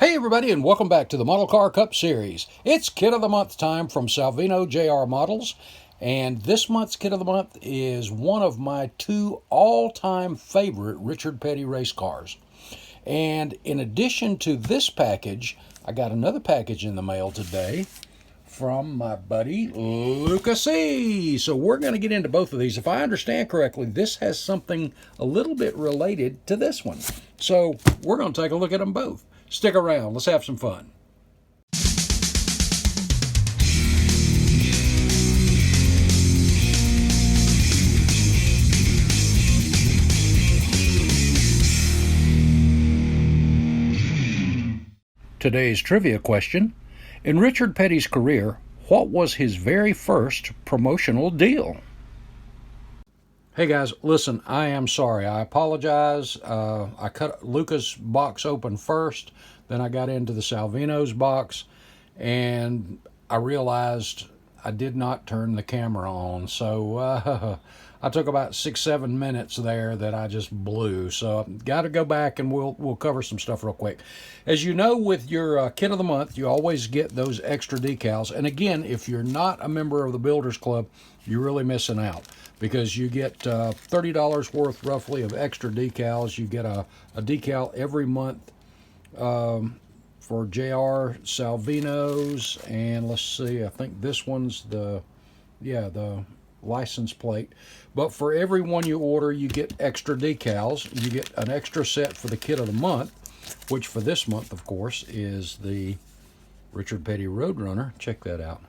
Hey everybody, and welcome back to the Model Car Cup Series. It's Kit of the Month time from Salvino JR Models, and this month's Kit of the Month is one of my two all-time favorite Richard Petty race cars. And in addition to this package, I got another package in the mail today from my buddy Lucas C. So we're going to get into both of these. If I understand correctly, this has something a little bit related to this one. So we're going to take a look at them both. Stick around. Let's have some fun. Today's trivia question: in Richard Petty's career, what was his very first promotional deal? Hey guys, listen, I am sorry. I apologize. I cut Lucas' box open first, then I got into the Salvinos box, and I realized I did not turn the camera on. So I took about 6-7 minutes there that I just blew. So I've got to go back and we'll cover some stuff real quick. As you know, with your Kit of the Month, you always get those extra decals. And again, if you're not a member of the Builders Club, you're really missing out, because you get $30 worth roughly of extra decals. You get a decal every month for JR Salvinos, and let's see, I think this one's the license plate. But for every one you order, you get extra decals. You get an extra set for the Kit of the Month, which for this month, of course, is the Richard Petty Roadrunner. Check that out.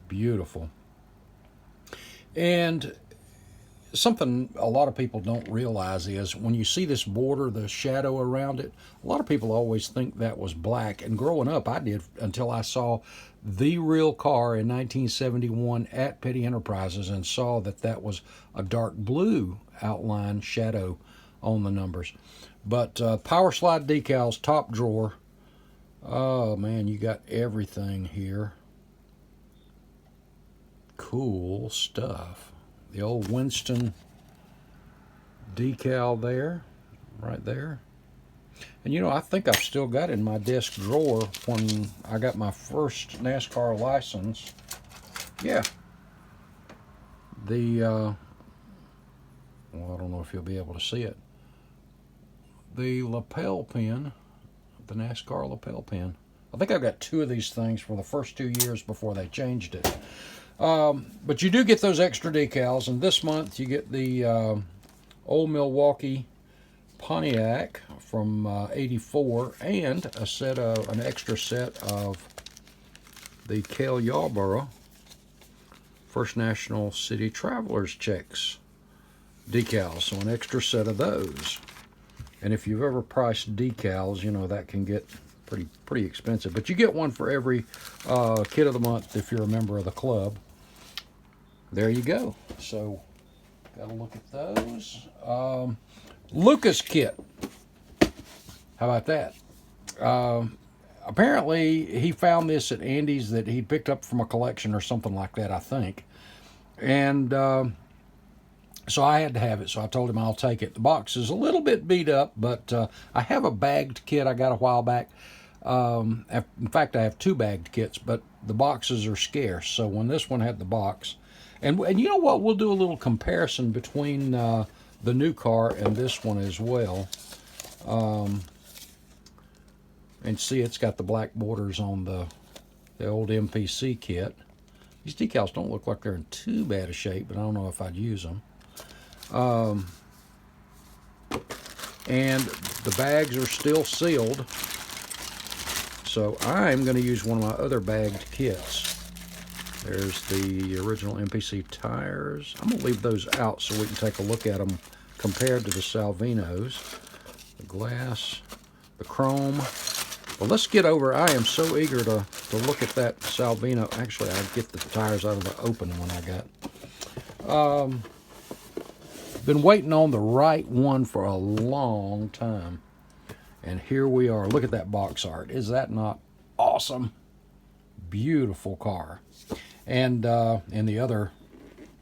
Beautiful. And something a lot of people don't realize is when you see this border, the shadow around it, a lot of people always think that was black. And growing up, I did, until I saw the real car in 1971 at Petty Enterprises and saw that that was a dark blue outline shadow on the numbers. But power slide decals, top drawer. Oh man, you got everything here. Cool stuff. The old Winston decal there, right there. And you know, I think I've still got it in my desk drawer when I got my first NASCAR license. Yeah. Well, I don't know if you'll be able to see it. The lapel pin, the NASCAR lapel pin. I think I've got two of these things for the first 2 years before they changed it. But you do get those extra decals, and this month you get the old Milwaukee Pontiac from '84, and an extra set of the Cale Yarborough First National City Travelers checks decals, so an extra set of those. And if you've ever priced decals, you know that can get pretty expensive. But you get one for every Kit of the Month if you're a member of the club. There you go. So, got to look at those. Lucas kit. How about that? Apparently, he found this at Andy's that he picked up from a collection or something like that, I think. And so I had to have it. So I told him I'll take it. The box is a little bit beat up, but I have a bagged kit I got a while back. In fact, I have two bagged kits, but the boxes are scarce. So when this one had the box, and you know what, we'll do a little comparison between the new car and this one as well. And see, it's got the black borders on the old MPC kit. These decals don't look like they're in too bad a shape, but I don't know if I'd use them. And the bags are still sealed. So I'm going to use one of my other bagged kits. There's the original MPC tires. I'm going to leave those out so we can take a look at them compared to the Salvinos. The glass, the chrome. Well, let's get over. I am so eager to look at that Salvino. Actually, I'd get the tires out of the open one I got. Been waiting on the right one for a long time. And here we are. Look at that box art. Is that not awesome? Beautiful car. And in the other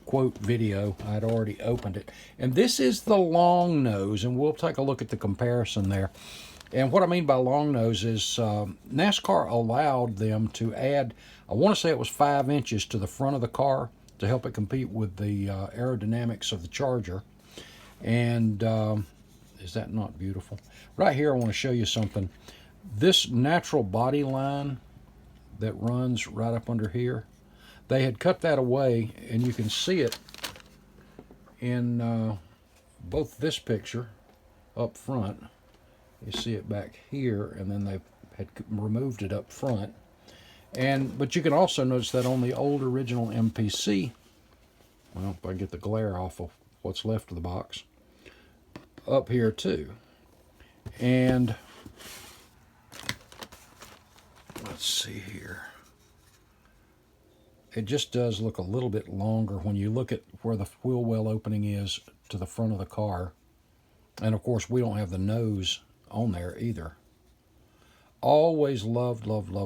quote video, I'd already opened it. And this is the long nose, and we'll take a look at the comparison there. And what I mean by long nose is NASCAR allowed them to add, I want to say it was 5 inches to the front of the car to help it compete with the aerodynamics of the Charger. And is that not beautiful? Right here, I want to show you something. This natural body line that runs right up under here, they had cut that away, and you can see it in both this picture up front. You see it back here, and then they had removed it up front. But you can also notice that on the old original MPC, well, if I can get the glare off of what's left of the box, up here too. And let's see here. It just does look a little bit longer when you look at where the wheel well opening is to the front of the car. And of course, we don't have the nose on there either. Always loved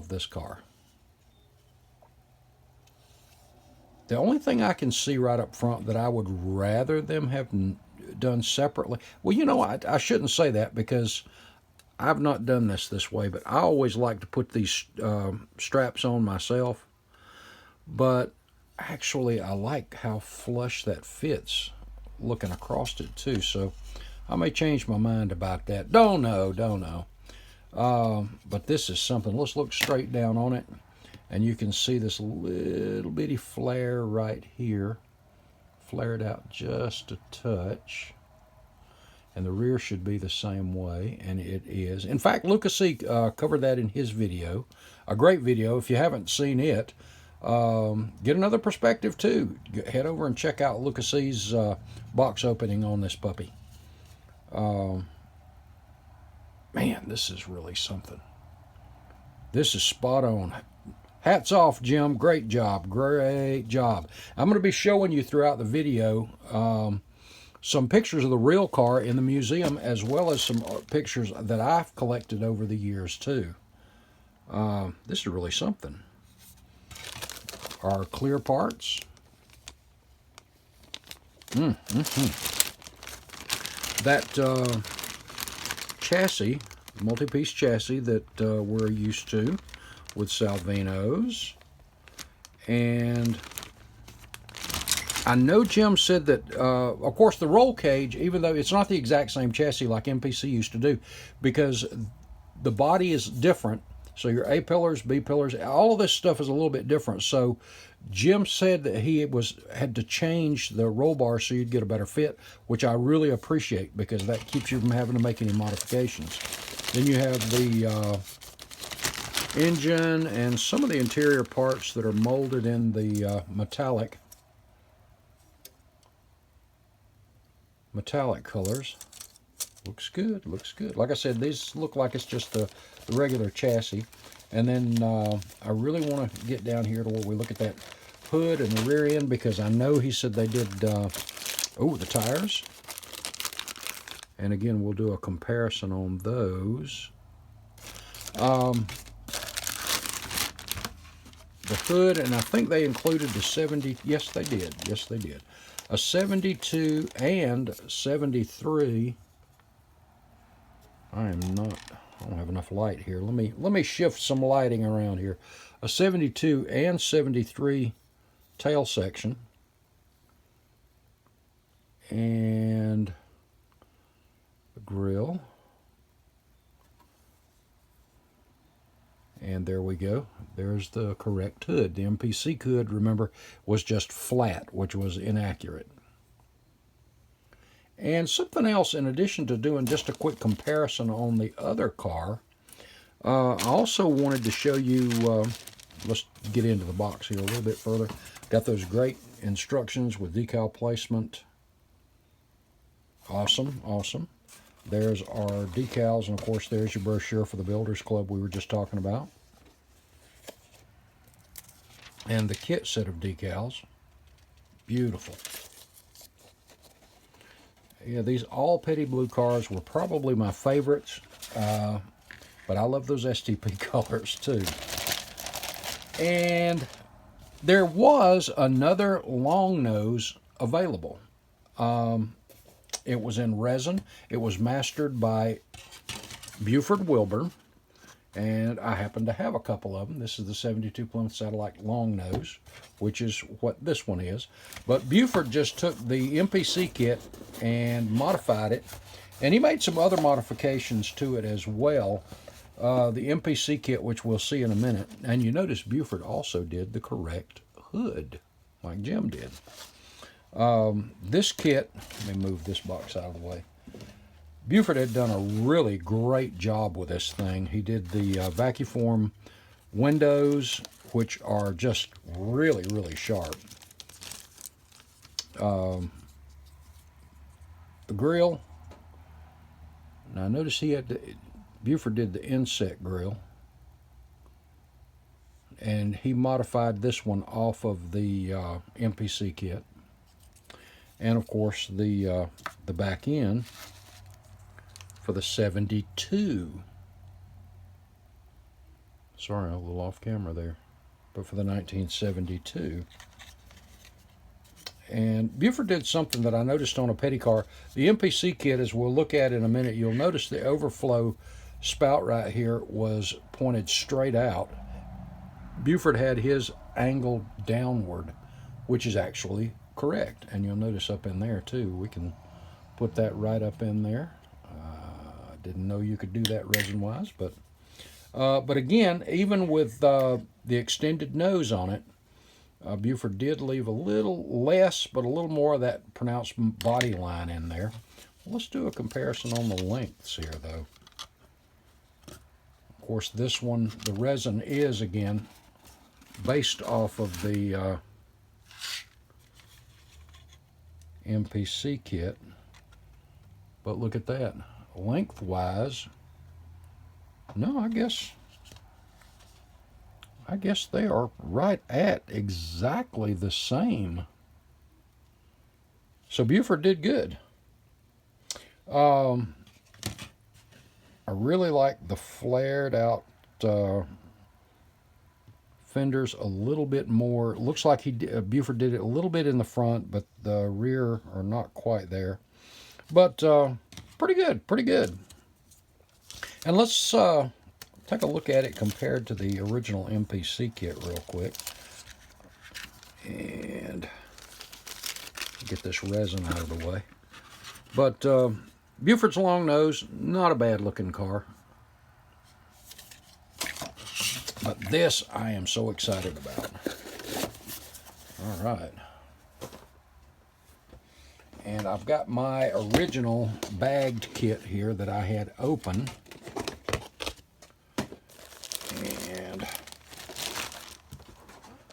this car. The only thing I can see right up front that I would rather them have done separately, well, you know, I shouldn't say that because I've not done this way, but I always like to put these straps on myself. But actually, I like how flush that fits looking across it too, so I may change my mind about that. Don't know. But this is something. Let's look straight down on it, and you can see this little bitty flare right here. Flared out just a touch. And the rear should be the same way, and it is. In fact, Lucas C. Covered that in his video. A great video. If you haven't seen it, get another perspective too. Head over and check out Lucas C.'s box opening on this puppy. Man, this is really something. This is spot on. Hats off, Jim. Great job. Great job. I'm going to be showing you throughout the video some pictures of the real car in the museum, as well as some pictures that I've collected over the years too. This is really something. Our clear parts. That chassis, multi-piece chassis that we're used to with Salvinos. And I know Jim said that, of course, the roll cage, even though it's not the exact same chassis like MPC used to do, because the body is different. So your A-pillars, B-pillars, all of this stuff is a little bit different. So Jim said that he had to change the roll bar so you'd get a better fit, which I really appreciate because that keeps you from having to make any modifications. Then you have the engine and some of the interior parts that are molded in the metallic colors. Looks good, looks good. Like I said, these look like it's just the regular chassis. And then I really want to get down here to where we look at that hood and the rear end, because I know he said they did, the tires. And again, we'll do a comparison on those. The hood, and I think they included the 70, yes they did, a 72 and 73. I don't have enough light here. Let me shift some lighting around here. A 72 and 73 tail section. And the grill. And there we go. There's the correct hood. The MPC hood, remember, was just flat, which was inaccurate. And something else, in addition to doing just a quick comparison on the other car, I also wanted to show you, let's get into the box here a little bit further. Got those great instructions with decal placement. Awesome, awesome. There's our decals, and of course there's your brochure for the Builders Club we were just talking about. And the kit set of decals. Beautiful. Yeah, these all petty blue cars were probably my favorites, but I love those STP colors too. And there was another long nose available. It was in resin. It was mastered by Buford Wilburn, and I happen to have a couple of them. This is the 72 Plymouth Satellite Long Nose, which is what this one is. But Buford just took the MPC kit and modified it, and he made some other modifications to it as well. The MPC kit, which we'll see in a minute, and you notice Buford also did the correct hood, like Jim did. This kit, let me move this box out of the way. Buford had done a really great job with this thing. He did the vacuform windows, which are just really, really sharp. The grill, now notice Buford did the insect grill, and he modified this one off of the MPC kit. And of course the back end for the 72. Sorry, I'm a little off camera there. But for the 1972. And Buford did something that I noticed on a petty car. The MPC kit, as we'll look at in a minute, you'll notice the overflow spout right here was pointed straight out. Buford had his angled downward, which is actually correct. And you'll notice up in there too. We can put that right up in there. Didn't know you could do that resin-wise, but again, even with the extended nose on it, Buford did leave a little less, but a little more of that pronounced body line in there. Let's do a comparison on the lengths here, though. Of course, this one, the resin is, again, based off of the MPC kit, but look at that. Lengthwise, no, I guess they are right at exactly the same. So Buford did good. I really like the flared out fenders a little bit more. Looks like Buford did it a little bit in the front, but the rear are not quite there. But pretty good, pretty good. And let's take a look at it compared to the original MPC kit real quick. And get this resin out of the way. But Buford's Long Nose, not a bad looking car. But this I am so excited about. All right. And I've got my original bagged kit here that I had open. And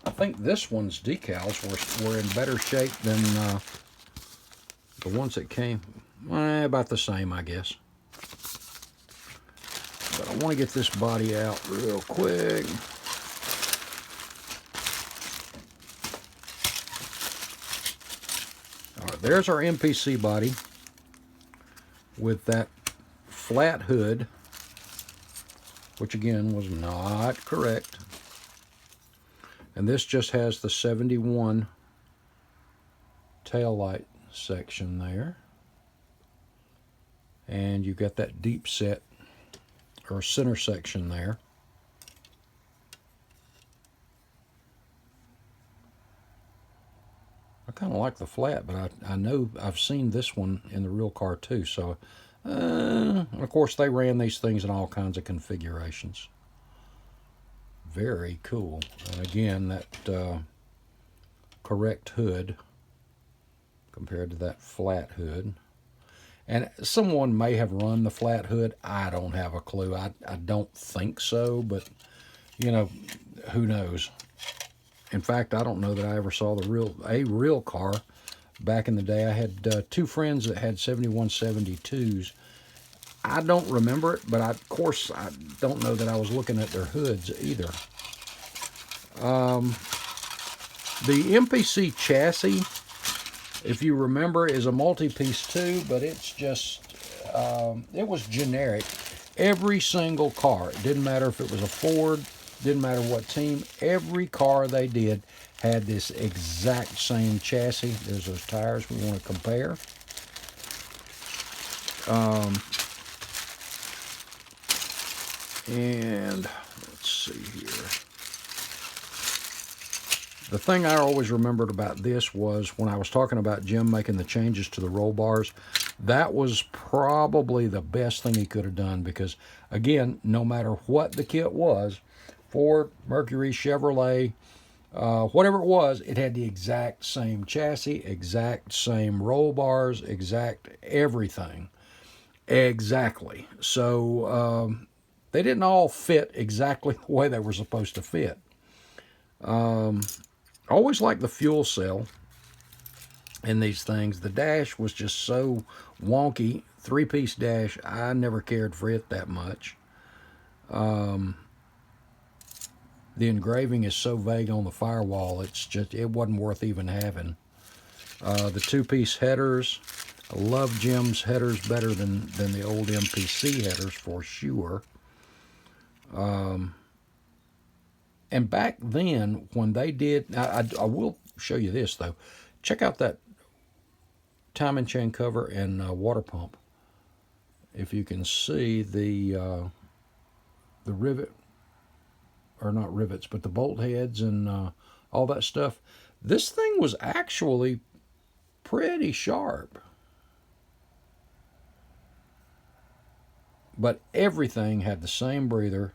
I think this one's decals were in better shape than the ones that came. About the same, I guess. But I want to get this body out real quick. There's our MPC body with that flat hood, which again was not correct. And this just has the 71 tail light section there. And you got that deep set or center section there. I kind of like the flat, but I know I've seen this one in the real car too. So, and of course, they ran these things in all kinds of configurations. Very cool. And again, that correct hood compared to that flat hood. And someone may have run the flat hood. I don't have a clue. I don't think so, but, you know, who knows? In fact, I don't know that I ever saw a real car back in the day. I had two friends that had 7172s. I don't remember it, but of course, I don't know that I was looking at their hoods either. The MPC chassis, if you remember, is a multi-piece too, but it's just, it was generic. Every single car, it didn't matter if it was a Ford, didn't matter what team, every car they did had this exact same chassis. There's those tires we want to compare. And let's see here. The thing I always remembered about this was when I was talking about Jim making the changes to the roll bars, that was probably the best thing he could have done because, again, no matter what the kit was, Ford, Mercury, Chevrolet, whatever it was, it had the exact same chassis, exact same roll bars, exact everything. Exactly. So they didn't all fit exactly the way they were supposed to fit. I always liked the fuel cell in these things. The dash was just so wonky. Three-piece dash, I never cared for it that much. The engraving is so vague on the firewall, it wasn't worth even having. The two-piece headers, I love Jim's headers better than the old MPC headers for sure. And back then, when they did, I will show you this though. Check out that timing chain cover and water pump. If you can see the rivet, or not rivets, but the bolt heads and all that stuff. This thing was actually pretty sharp. But everything had the same breather,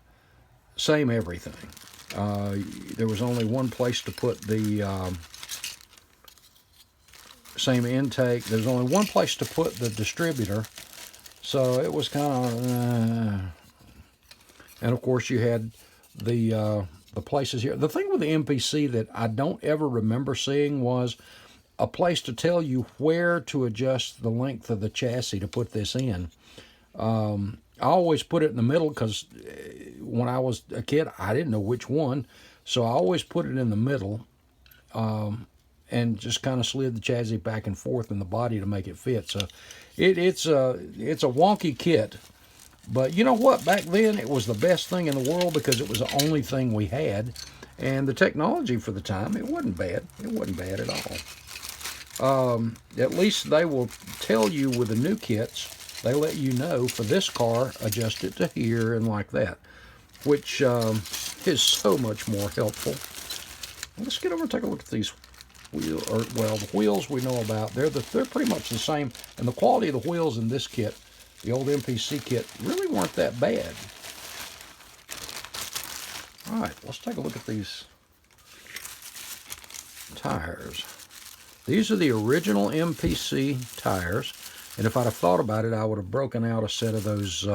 same everything. There was only one place to put the same intake. There's only one place to put the distributor. So it was kind of... and of course you had the places here. The thing with the MPC that I don't ever remember seeing was a place to tell you where to adjust the length of the chassis to put this in. I always put it in the middle because when I was a kid, I didn't know which one. So I always put it in the middle and just kind of slid the chassis back and forth in the body to make it fit. So it's a wonky kit. But you know what? Back then, it was the best thing in the world because it was the only thing we had. And the technology for the time, it wasn't bad. It wasn't bad at all. At least they will tell you with the new kits, they let you know for this car, adjust it to here and like that, which is so much more helpful. Let's get over and take a look at these wheels. Well, the wheels we know about, they're pretty much the same, and the quality of the wheels in this kit, the old MPC kit, really weren't that bad. All right, let's take a look at these tires. These are the original MPC tires. And if I'd have thought about it, I would have broken out a set of those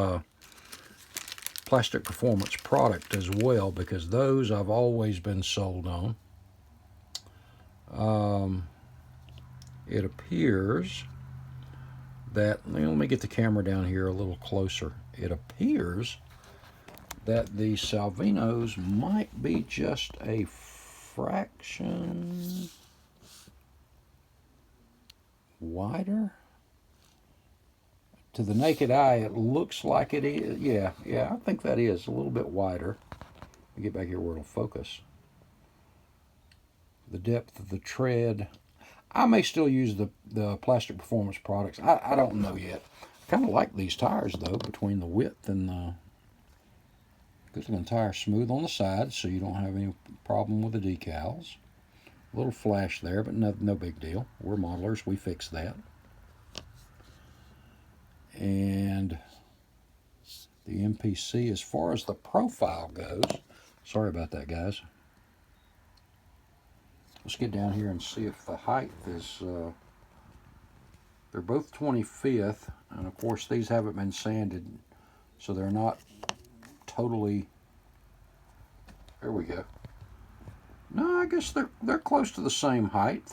Plastic Performance product as well, because those I've always been sold on. It appears that, let me get the camera down here a little closer. It appears that the Salvinos might be just a fraction wider. To the naked eye, it looks like it is. Yeah, I think that is a little bit wider. Let me get back here where it'll focus. The depth of the tread. I may still use the Plastic Performance products. I don't know yet. I kind of like these tires, though, between the width and the... Good looking tire, smooth on the sides, so you don't have any problem with the decals. A little flash there, but no big deal. We're modelers. We fix that. And the MPC, as far as the profile goes, sorry about that, guys. Let's get down here and see if the height is, they're both 25th, and of course these haven't been sanded, so they're not totally, there we go. No, I guess they're close to the same height.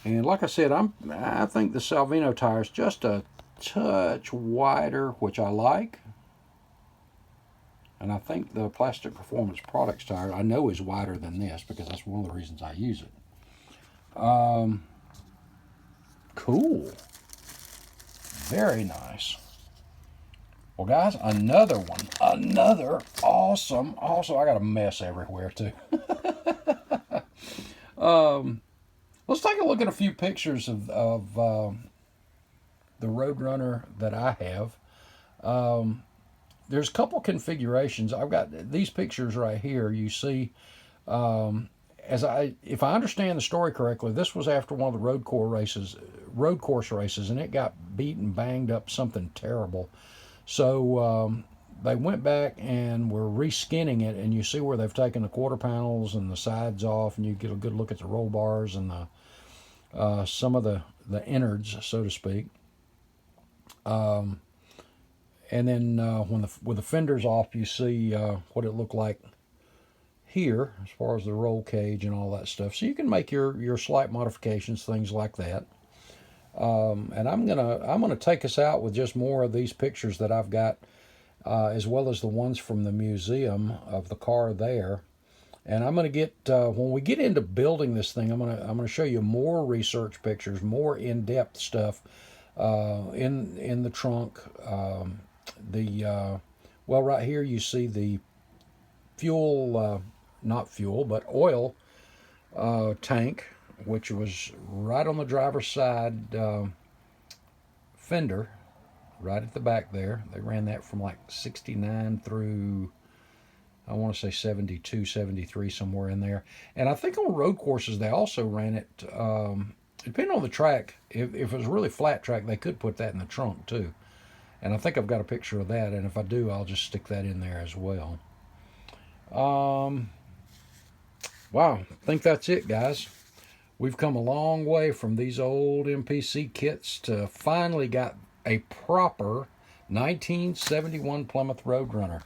And like I said, I think the Salvino tire is just a touch wider, which I like. And I think the Plastic Performance Products tire, I know, is wider than this because that's one of the reasons I use it. Cool. Very nice. Well, guys, another one. Another awesome. Also, I got a mess everywhere, too. Let's take a look at a few pictures of the the Roadrunner that I have. There's a couple configurations. I've got these pictures right here. You see, if I understand the story correctly, this was after one of the road course races, and it got beat and banged up something terrible. So they went back and were reskinning it, and you see where they've taken the quarter panels and the sides off, and you get a good look at the roll bars and the some of the innards, so to speak. And then with the fenders off, you see what it looked like here as far as the roll cage and all that stuff. So you can make your slight modifications, things like that. And I'm gonna take us out with just more of these pictures that I've got, as well as the ones from the museum of the car there. And I'm gonna get when we get into building this thing, I'm gonna show you more research pictures, more in-depth stuff in the trunk. Well, right here you see the fuel, not fuel, but oil tank, which was right on the driver's side fender, right at the back there. They ran that from like 69 through, I want to say 72, 73, somewhere in there. And I think on road courses they also ran it, depending on the track, if it was a really flat track, they could put that in the trunk too. And I think I've got a picture of that, and if I do, I'll just stick that in there as well. Wow, I think that's it, guys. We've come a long way from these old MPC kits to finally got a proper 1971 Plymouth Roadrunner.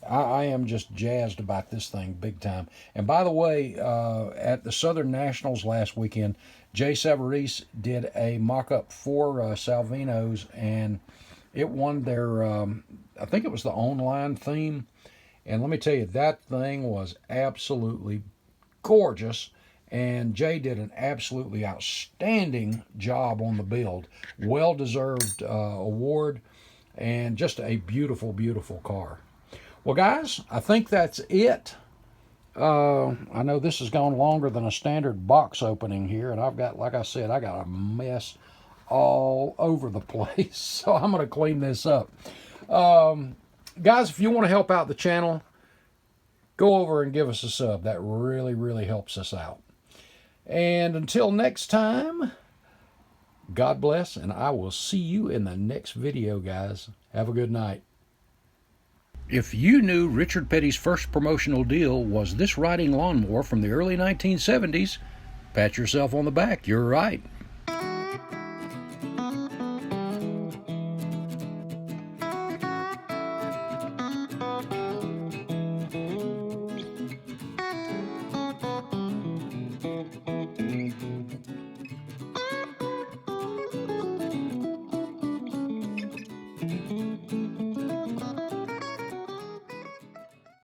I am just jazzed about this thing big time. And by the way, at the Southern Nationals last weekend, Jay Savarese did a mock-up for Salvinos, and it won their, I think it was the online theme. And let me tell you, that thing was absolutely gorgeous. And Jay did an absolutely outstanding job on the build. Well-deserved award, and just a beautiful, beautiful car. Well, guys, I think that's it. I know this has gone longer than a standard box opening here, and I've got, like I said, I got a mess all over the place, so I'm going to clean this up. Guys, if you want to help out the channel, go over and give us a sub. That really, really helps us out. And until next time, God bless, and I will see you in the next video, guys. Have a good night. If you knew Richard Petty's first promotional deal was this riding lawnmower from the early 1970s, pat yourself on the back. You're right.